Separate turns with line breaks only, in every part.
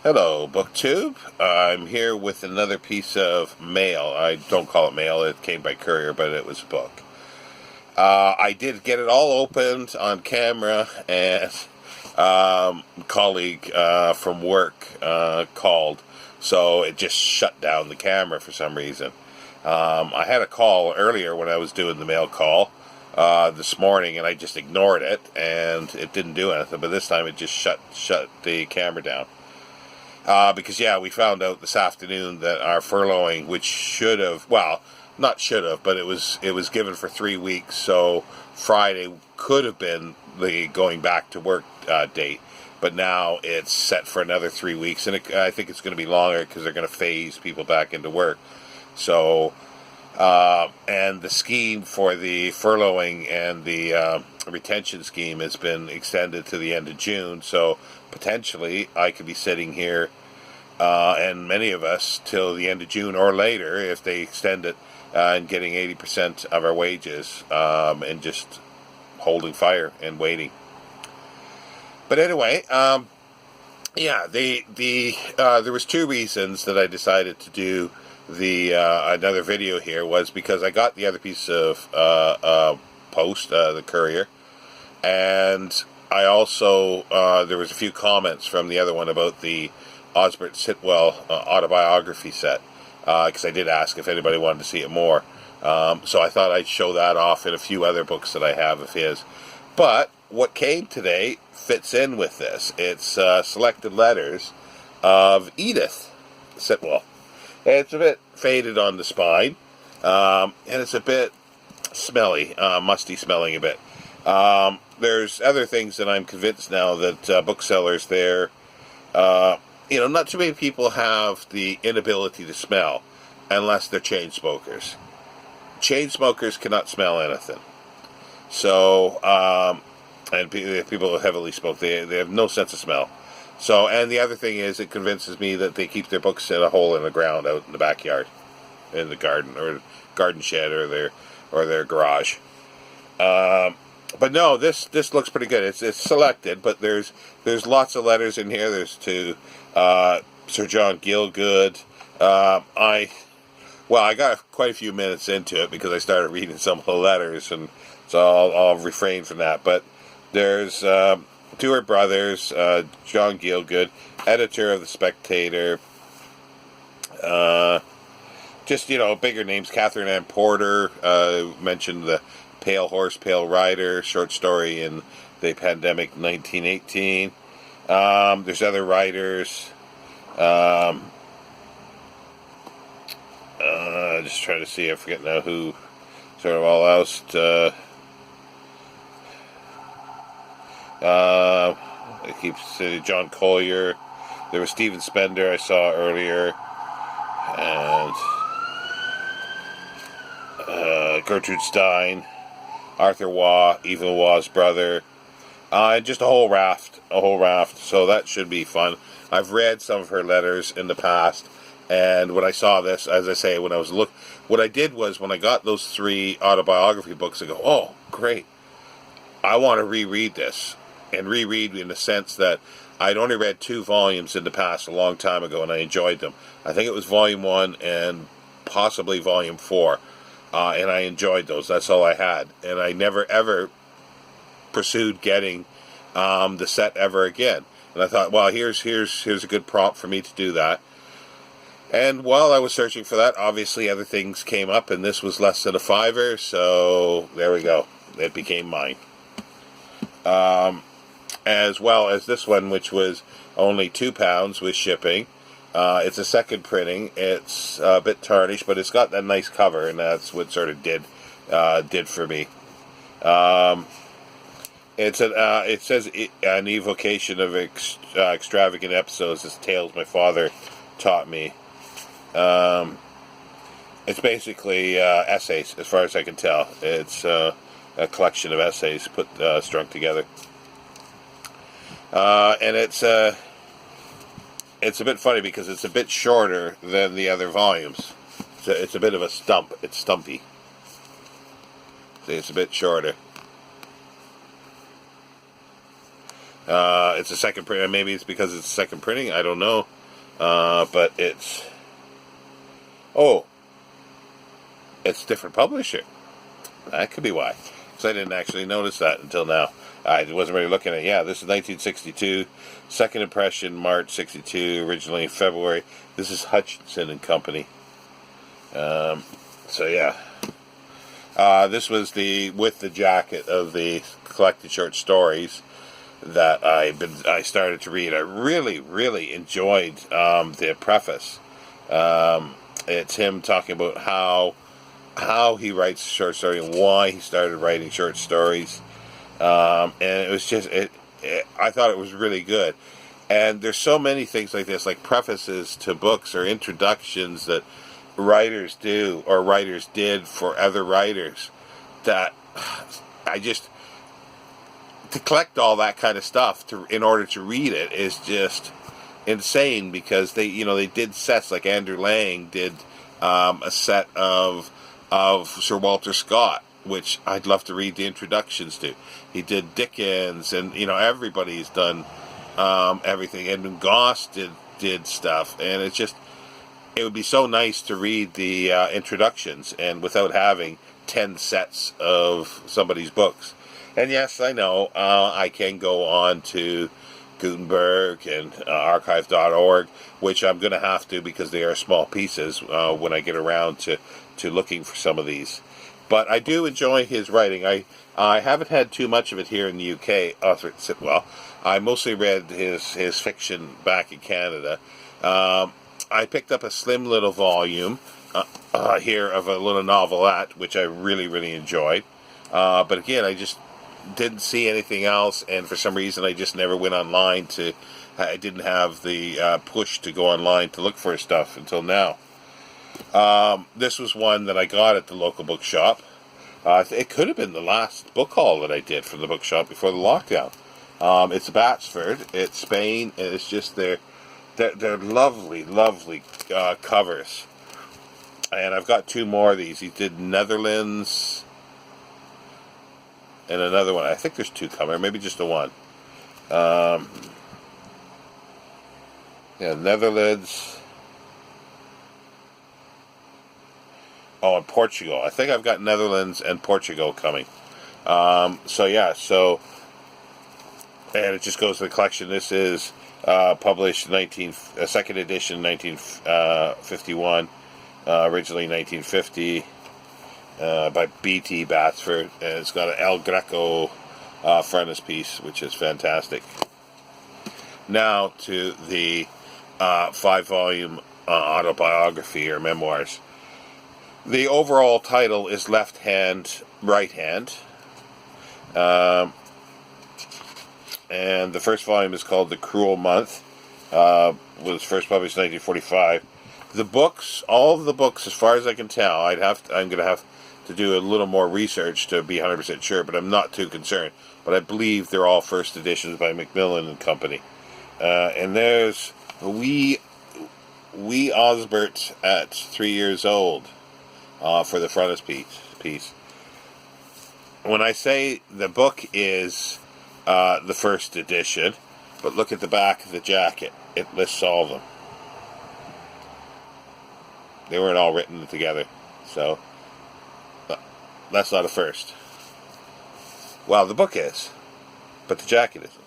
Hello, BookTube. I'm here with another piece of mail. I don't call it mail, it came by courier, but it was a book. I did get it all opened on camera, and a colleague from work called, so it just shut down the camera for some reason. I had a call earlier when I was doing the mail call this morning, and I just ignored it, and it didn't do anything, but this time it just shut the camera down. Because, we found out this afternoon that our furloughing, which should have, well, not should have, but it was given for 3 weeks, so Friday could have been the going back to work date, but now it's set for another 3 weeks, and I think it's going to be longer because they're going to phase people back into work. So, and the scheme for the furloughing and the retention scheme has been extended to the end of June, so potentially I could be sitting here, and many of us, till the end of June or later, if they extend it, and getting 80% of our wages, and just holding fire and waiting. But anyway, there was 2 reasons that I decided to do the another video here. Was because I got the other piece of post, the courier, and I also there was a few comments from the other one about the Osbert Sitwell autobiography set, because I did ask if anybody wanted to see it more. So I thought I'd show that off in a few other books that I have of his. But what came today fits in with this. It's selected letters of Edith Sitwell. And it's a bit faded on the spine, and it's a bit smelly, musty smelling a bit. There's other things that I'm convinced now that booksellers there, not too many people have the inability to smell unless they're chain smokers. Chain smokers cannot smell anything. So, and people who heavily smoke, they have no sense of smell. So, and the other thing is, it convinces me that they keep their books in a hole in the ground out in the backyard, in the garden, or garden shed, or their garage. But no, this looks pretty good. It's selected, but there's lots of letters in here. There's to Sir John Gielgud. I got quite a few minutes into it because I started reading some of the letters, and so I'll refrain from that. But there's to her brothers, John Gielgud, editor of The Spectator. Bigger names. Catherine Ann Porter mentioned the Pale Horse, Pale Rider short story in the pandemic 1918. There's other writers. Just trying to see, I forget now who sort of all else. I keep saying John Collier. There was Stephen Spender I saw earlier, and Gertrude Stein, Arthur Waugh, Eva Waugh's brother, just a whole raft. So that should be fun. I've read some of her letters in the past, and when I saw this, as I say, what I did was when I got those 3 autobiography books, I go, oh, great! I want to reread this. And reread in the sense that I'd only read 2 volumes in the past a long time ago, and I enjoyed them. I think it was Volume 1 and possibly Volume 4, and I enjoyed those. That's all I had, and I never ever pursued getting the set ever again. And I thought, well, here's a good prompt for me to do that. And while I was searching for that, obviously other things came up, and this was less than a $5, so there we go. It became mine. As well as this one, which was only £2 with shipping. It's a second printing. It's a bit tarnished, but it's got that nice cover, and that's what sort of did for me. It says an evocation of extravagant episodes, as tales my father taught me. It's basically essays, as far as I can tell. It's a collection of essays strung together. And it's a bit funny because it's a bit shorter than the other volumes. So it's a bit of a stump. It's stumpy. So it's a bit shorter. It's a second print. Maybe it's because it's second printing. I don't know. but oh, it's a different publisher. That could be why. Because I didn't actually notice that until now. I wasn't really looking at it. Yeah, this is 1962. Second impression, March 62. Originally February. This is Hutchinson and Company. So yeah. This was with the jacket of the collected short stories that I started to read. I really, really enjoyed the preface. It's him talking about how he writes a short story and why he started writing short stories. And it was just I thought it was really good. And there's so many things like this, like prefaces to books or introductions that writers do or writers did for other writers, that to collect all that kind of stuff in order to read it is just insane, because they did sets like Andrew Lang did a set of Sir Walter Scott, which I'd love to read the introductions to. He did Dickens, and everybody's done everything. Edmund Goss did stuff, and it would be so nice to read the introductions and without having 10 sets of somebody's books. And yes, I know I can go on to Gutenberg and archive.org, which I'm going to have to, because they are small pieces when I get around to looking for some of these. But I do enjoy his writing. I haven't had too much of it here in the UK, Arthur Sitwell. I mostly read his fiction back in Canada. I picked up a slim little volume here of a little novelette, which I really, really enjoyed. But again, I just didn't see anything else, and for some reason I just never went online I didn't have the push to go online to look for stuff until now. This was one that I got at the local bookshop. It could have been the last book haul that I did from the bookshop before the lockdown. It's Batsford, it's Spain, and it's just they're lovely, lovely covers. And I've got two more of these. He did Netherlands and another one. I think there's two coming, maybe just the one. Netherlands. Oh, and Portugal. I think I've got Netherlands and Portugal coming. And it just goes to the collection. This is published second edition, 1951. Originally 1950. By B.T. Batsford, and it's got an El Greco frontispiece, which is fantastic. Now to the 5-volume autobiography or memoirs. The overall title is Left Hand, Right Hand, and the first volume is called The Cruel Month. Was first published in 1945. The books, all of the books, as far as I can tell, I'm going to have to do a little more research to be 100% sure, but I'm not too concerned. But I believe they're all first editions by Macmillan and Company. And there's wee Osbert at 3 years old for the frontispiece. When I say the book is the first edition, but look at the back of the jacket. It lists all of them. They weren't all written together, so that's not a first. Well, the book is, but the jacket isn't.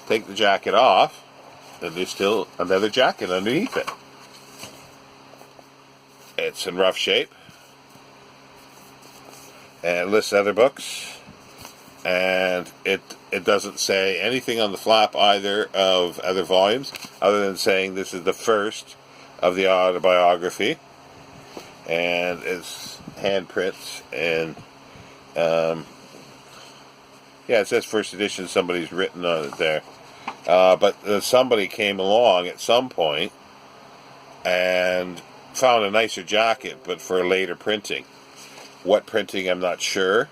Take the jacket off, and there's still another jacket underneath it. It's in rough shape, and it lists other books, and it doesn't say anything on the flap either of other volumes, other than saying this is the first of the autobiography, and it's handprints, and it says first edition. Somebody's written on it there, but somebody came along at some point and found a nicer jacket, but for a later printing. What printing, I'm not sure,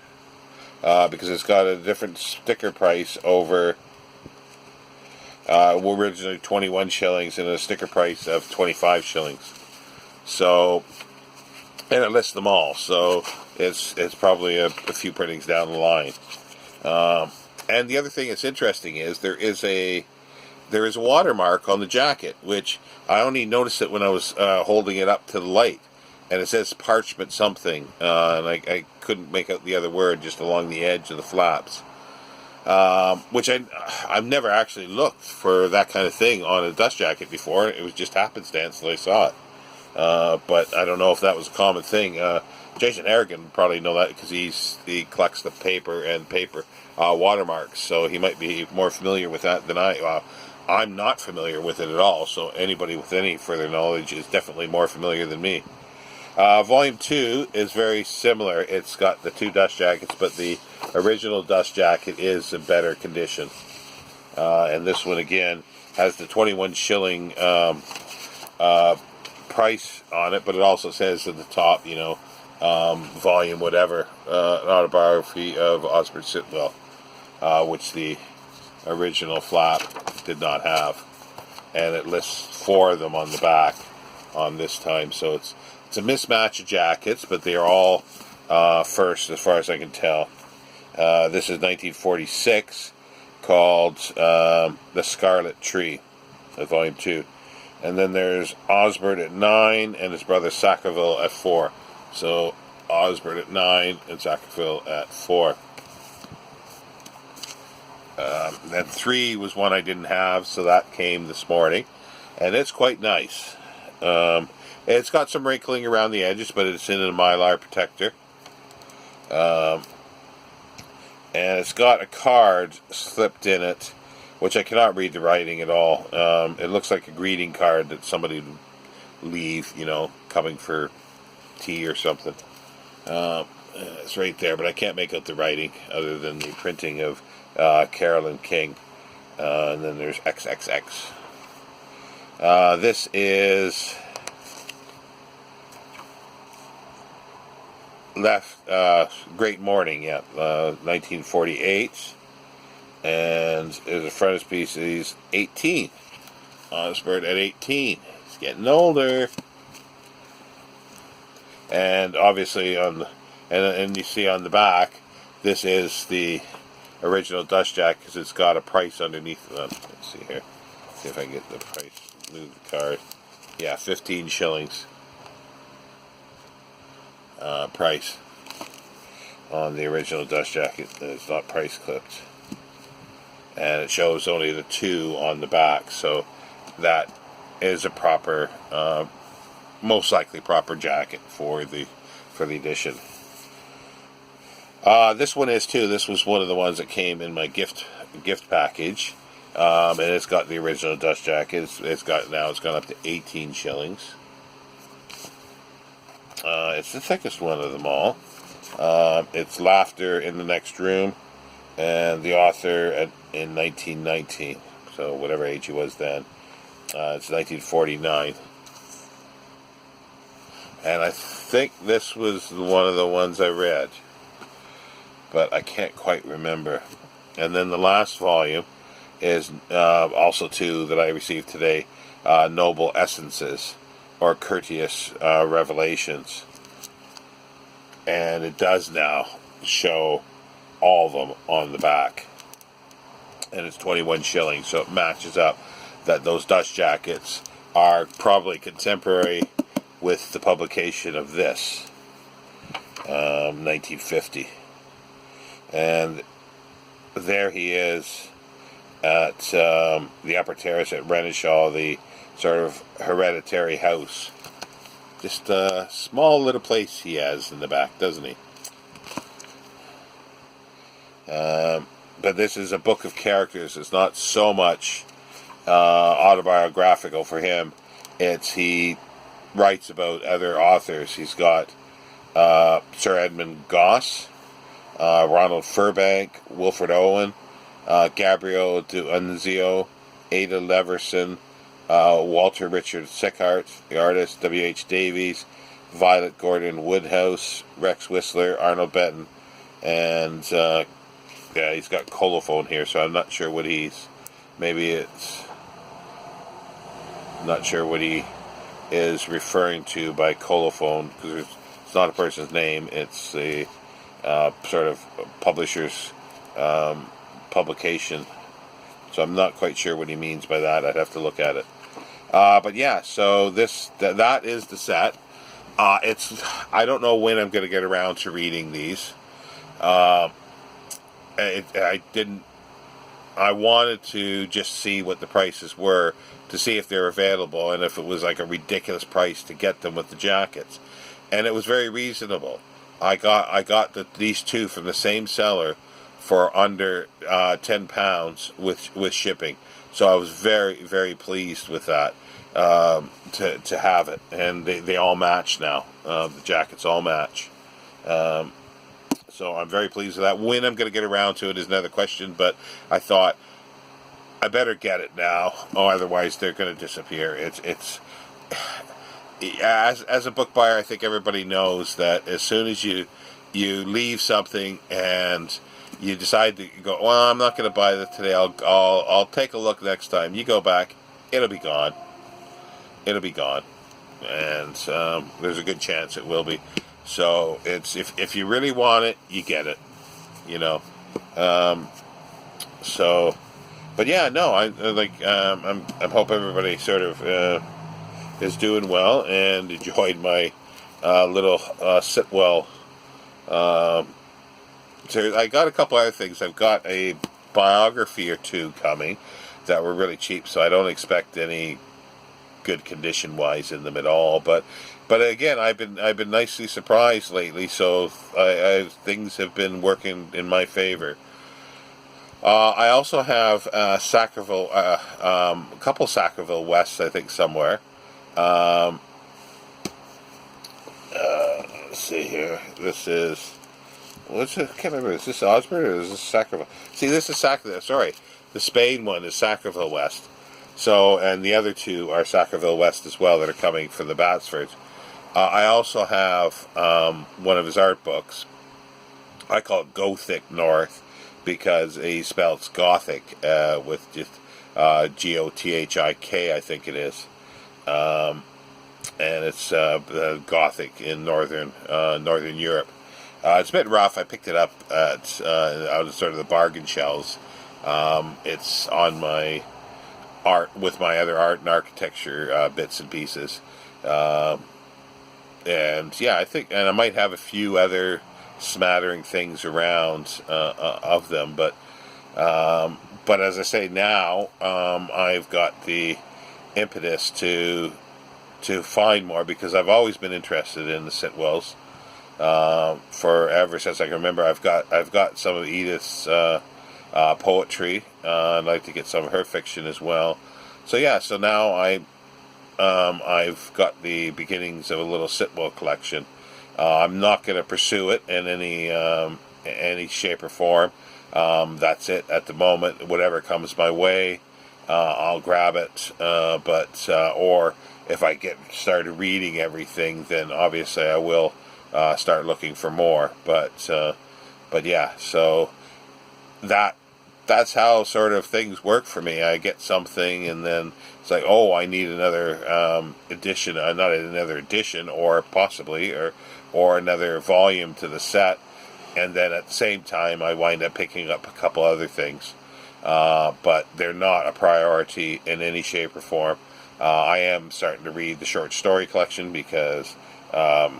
because it's got a different sticker price over originally 21 shillings and a sticker price of 25 shillings. So, and it lists them all, so it's probably a few printings down the line. And the other thing that's interesting is there is a there is a watermark on the jacket, which I only noticed it when I was holding it up to the light. And it says parchment something, and I couldn't make out the other word, just along the edge of the flaps. Which I've never actually looked for that kind of thing on a dust jacket before. It was just happenstance that I saw it. But I don't know if that was a common thing. Jason Harrigan would probably know that because he collects the paper watermarks, so he might be more familiar with that than I. I'm not familiar with it at all, so anybody with any further knowledge is definitely more familiar than me. Volume 2 is very similar. It's got the 2 dust jackets, but the original dust jacket is in better condition. And this one, again, has the 21 shilling price on it, but it also says at the top, volume whatever, an autobiography of Osbert Sitwell, which the original flap did not have. And it lists 4 of them on the back on this time, so it's a mismatch of jackets, but they are all first, as far as I can tell. This is 1946, called The Scarlet Tree, Volume 2. And then there's Osbert at 9 and his brother Sackville at 4. So Osbert at 9 and Sackville at 4. Then 3 was one I didn't have, so that came this morning. And it's quite nice. It's got some wrinkling around the edges, but it's in a Mylar protector. And it's got a card slipped in it, which I cannot read the writing at all. It looks like a greeting card that somebody would leave, coming for tea or something. It's right there, but I can't make out the writing other than the printing of Carolyn King. And then there's XXX. This is Great Morning, 1948. And as a frontispiece, he's 18. Osbert at 18. He's getting older. And obviously, and you see on the back, this is the original dust jacket because it's got a price underneath them. Let's see here. See if I can get the price. Move the card. Yeah, 15 shillings. Price on the original dust jacket. It's not price clipped. And it shows only the 2 on the back, so that is a proper, most likely proper jacket for the edition. This one is too. This was one of the ones that came in my gift package, and it's got the original dust jacket. It's gone up to 18 shillings. It's the thickest one of them all. It's Laughter in the Next Room, and the author in 1919, so whatever age he was then. It's 1949. And I think this was one of the ones I read, but I can't quite remember. And then the last volume is also 2 that I received today, Noble Essences, or Courteous Revelations. And it does now show all of them on the back. And it's 21 shillings, so it matches up that those dust jackets are probably contemporary with the publication of this, 1950. And there he is at the upper terrace at Renishaw, the sort of hereditary house. Just a small little place he has in the back, doesn't he? But this is a book of characters. It's not so much autobiographical for him. He writes about other authors. He's got Sir Edmund Gosse, Ronald Furbank, Wilfred Owen, Gabriel D'Annunzio, Ada Leverson, Walter Richard Sickhart, the artist, W.H. Davies, Violet Gordon Woodhouse, Rex Whistler, Arnold Benton, and he's got colophone here, so I'm not sure what not sure what he is referring to by colophone, because it's not a person's name, it's a sort of publisher's publication So I'm not quite sure what he means by that. I'd have to look at it. But yeah, so that is the set. I don't know when I'm going to get around to reading these. I didn't. I wanted to just see what the prices were, to see if they're available and if it was like a ridiculous price to get them with the jackets, and it was very reasonable. I got these two from the same seller for under £10 with shipping, so I was very, very pleased with that, to have it, and they all match now. The jackets all match. So I'm very pleased with that. When I'm going to get around to it is another question, but I thought I better get it now, or otherwise they're going to disappear. It's as a book buyer, I think everybody knows that as soon as you leave something and you decide to go, well, I'm not going to buy that today. I'll take a look next time. You go back, it'll be gone. It'll be gone, and there's a good chance it will be. So it's if you really want it, you get it, you know. So, but yeah, no, I hope everybody sort of is doing well and enjoyed my little Sitwell series. I got a couple other things. I've got a biography or two coming that were really cheap, so I don't expect any good condition wise in them at all, but again, I've been nicely surprised lately, so things have been working in my favor. I also have Sacraville, a couple Sacraville Wests, I think, somewhere. Let's see here. This is, I can't remember. Is this Osborne or is this Sacraville? See, this is Sacraville. Sorry, the Spain one is Sacraville West. So, and the other two are Sacraville West as well that are coming from the Batsfords. I also have one of his art books. I call it Gothic North because he spells Gothic with just Gothik, I think it is. And it's Gothic in northern Europe. It's a bit rough. I picked it up at out of sort of the bargain shelves. It's on my art with my other art and architecture bits and pieces, and yeah, I think, and I might have a few other smattering things around of them, but as I say now, I've got the impetus to find more because I've always been interested in the Sitwells forever since I can remember. I've got some of Edith's poetry. I'd like to get some of her fiction as well. So yeah, so now I've got the beginnings of a little Sitwell collection. I'm not going to pursue it in any shape or form. That's it at the moment. Whatever comes my way, I'll grab it. Or if I get started reading everything, then obviously I will start looking for more. But yeah, so that's how sort of things work for me. I get something and then it's like, oh, I need another edition, not another edition, or possibly, or another volume to the set, and then at the same time I wind up picking up a couple other things, but they're not a priority in any shape or form. I am starting to read the short story collection because I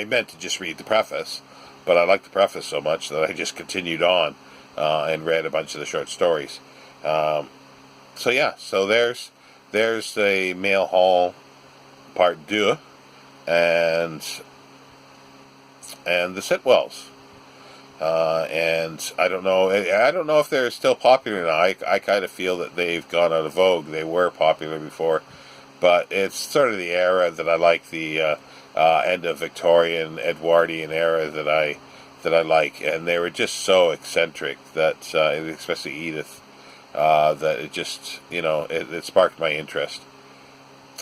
meant to just read the preface, but I liked the preface so much that I just continued on and read a bunch of the short stories. So yeah, so there's the Mail Haul Part Deux and the Sitwells. And I don't know if they're still popular now. I kind of feel that they've gone out of vogue. They were popular before, but it's sort of the era that I like, the end of Victorian, Edwardian era that I like, and they were just so eccentric that, especially Edith, that it just, it sparked my interest.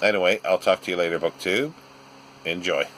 Anyway, I'll talk to you later, BookTube. Enjoy.